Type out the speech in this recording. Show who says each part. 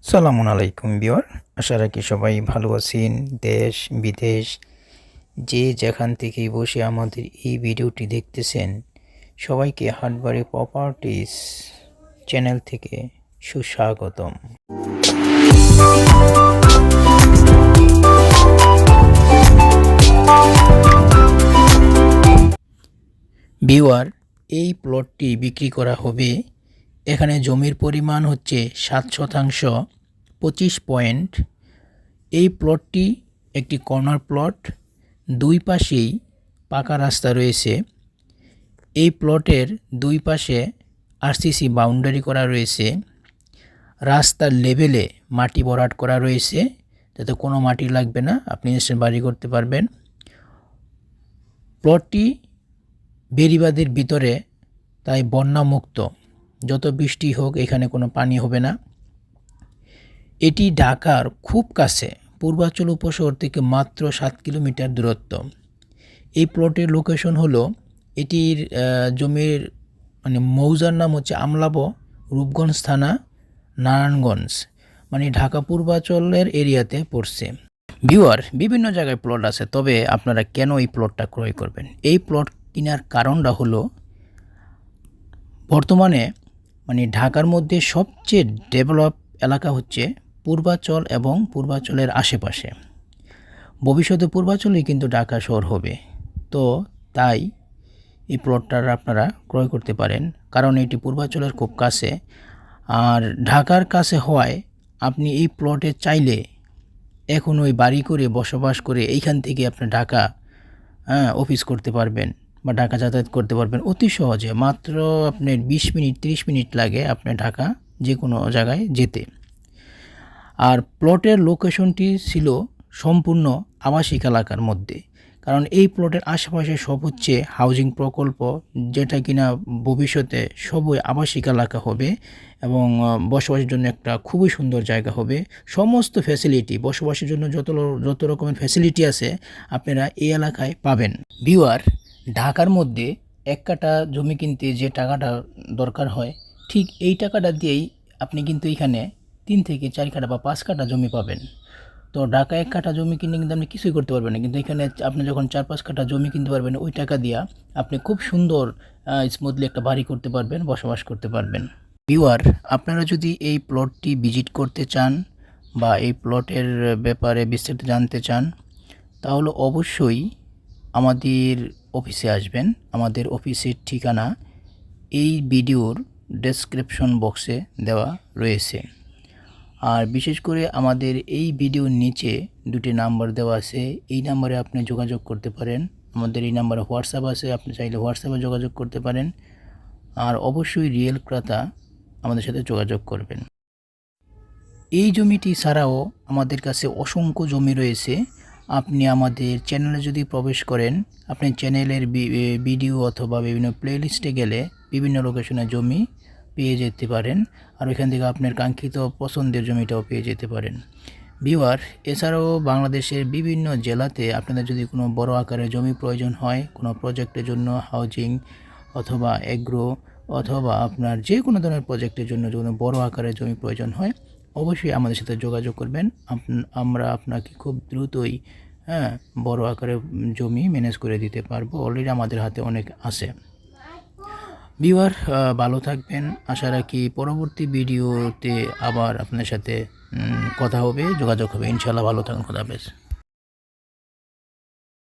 Speaker 1: সালামুন আলাইকুম বিওর, আশা রাখি সবাই ভালো আছেন। দেশ বিদেশ যে যেখান থেকেই বসে আমাদের এই ভিডিওটি দেখতেছেন, সবাইকে হাটবাড়ি প্রপার্টিস চ্যানেল থেকে সুস্বাগতম। বিওয়ার, এই প্লটটি বিক্রি করা হবে। এখানে জমির পরিমাণ হচ্ছে 7 শতাংশ, 25 পয়েন্ট। এই প্লটটি একটি কর্নার প্লট, দুই পাশেই পাকা রাস্তা রয়েছে। এই প্লটের দুই পাশে আরসিসি বাউন্ডারি করা রয়েছে। রাস্তার লেভেলে মাটি ভরাট করা রয়েছে, যাতে কোনো মাটি লাগবে না, আপনি এসে বাড়ি করতে পারবেন। প্লটটি বেড়িবাঁধের ভিতরে, তাই বন্যামুক্ত। যত বৃষ্টি হোক এখানে কোনো পানি হবে না। এটি ঢাকার খুব কাছে, পূর্বাঞ্চল উপশহর থেকে মাত্র 7 কিলোমিটার দূরত্ব। এই প্লটের লোকেশন হলো, এটির জমির মৌজার নাম হচ্ছে আমলাব, রূপগঞ্জ থানা, নারায়ণগঞ্জ, ঢাকা পূর্বাঞ্চলের এরিয়াতে পড়ছে। ভিউয়ার, বিভিন্ন জায়গায় প্লট আছে, তবে আপনারা কেন এই প্লটটা ক্রয় করবেন? এই প্লট কেনার কারণটা হলো, বর্তমানে ঢাকার মধ্যে সবচেয়ে ডেভেলপ এলাকা হচ্ছে পূর্বাঞ্চল এবং পূর্বাঞ্চলের আশেপাশে। ভবিষ্যতে পূর্বাঞ্চলেই কিন্তু ঢাকা শহর হবে। তো তাই এই প্লটটা আপনারা ক্রয় করতে পারেন, কারণ এটি পূর্বাঞ্চলের খুব কাছে। আর ঢাকার কাছে হওয়ায় আপনি এই প্লটে চাইলে এখন ওই বাড়ি করে বসবাস করে এইখান থেকে আপনি ঢাকা অফিস করতে পারবেন বা ঢাকা যাতায়াত করতে পারবেন অতি সহজে। মাত্র আপনার 20 মিনিট 30 মিনিট লাগে আপনি ঢাকা যে কোনো জায়গায় যেতে। আর প্লটের লোকেশনটি ছিল সম্পূর্ণ আবাসিক এলাকার মধ্যে, কারণ এই প্লটের আশেপাশে সব হচ্ছে হাউজিং প্রকল্প, যেটা কিনা ভবিষ্যতে সবই আবাসিক এলাকা হবে এবং বসবাসের জন্য একটা খুবই সুন্দর জায়গা হবে। সমস্ত ফ্যাসিলিটি, বসবাসের জন্য যত রকমের ফ্যাসিলিটি আছে আপনারা এই এলাকায় পাবেন। ভিউয়ার, ঢাকার মধ্যে 1 কাঠা জমি কিনতে যে টাকাটা দরকার হয়, ঠিক এই টাকাটা দিয়েই আপনি কিন্তু এখানে 3 থেকে 4 কাঠা বা 5 কাঠা জমি পাবেন। তো ঢাকা 1 কাঠা জমি কিনে কিন্তু আপনি কিছুই করতে পারবেন না, কিন্তু এখানে আপনি যখন 4-5 কাঠা জমি কিনতে পারবেন, ওই টাকা দিয়া আপনি খুব সুন্দর স্মুথলি একটা বাড়ি করতে পারবেন, বসবাস করতে পারবেন। ভিউয়ার, আপনারা যদি এই প্লটটি ভিজিট করতে চান বা এই প্লটের ব্যাপারে বিস্তারিত জানতে চান, তাহলে অবশ্যই আমাদের অফিসে আসবেন। আমাদের অফিসের ঠিকানা এই ভিডিওর ডেসক্রিপশন বক্সে দেওয়া রয়েছে। আর বিশেষ করে আমাদের এই ভিডিওর নিচে 2টি নাম্বার দেওয়া আছে, এই নাম্বারে আপনি যোগাযোগ করতে পারেন। আমাদের এই নাম্বারে হোয়াটসঅ্যাপ আছে, আপনি চাইলে হোয়াটসঅ্যাপে যোগাযোগ করতে পারেন। আর অবশ্যই রিয়েল ক্রেতা আমাদের সাথে যোগাযোগ করবেন। এই জমিটি ছাড়াও আমাদের কাছে অসংখ্য জমি রয়েছে। আপনি আমাদের চ্যানেলে যদি প্রবেশ করেন, আপনি চ্যানেলের ভিডিও অথবা বিভিন্ন প্লেলিস্টে গেলে বিভিন্ন লোকেশনে জমি পেয়ে যেতে পারেন, আর ওইখান থেকে আপনার কাঙ্ক্ষিত পছন্দের জমিটাও পেয়ে যেতে পারেন। ভিউয়ার, এছাড়াও বাংলাদেশের বিভিন্ন জেলাতে আপনাদের যদি কোনো বড় আকারের জমি প্রয়োজন হয়, কোনো প্রজেক্টের জন্য, হাউজিং অথবা এগ্রো অথবা আপনার যে কোনো ধরনের প্রজেক্টের জন্য যদি বড় আকারের জমি প্রয়োজন হয়, অবশ্যই আমাদের সাথে যোগাযোগ করবেন। আমরা আপনাকে খুব দ্রুতই বড় আকারে জমি ম্যানেজ করে দিতে পারবো। অলরেডি আমাদের হাতে অনেক আছে। ভিউয়ার, ভালো থাকবেন। আশা রাখি পরবর্তী ভিডিওতে আবার আপনার সাথে কথা হবে, যোগাযোগ হবে। ইনশাআল্লাহ ভালো থাকুন। খোদা হাফেজ।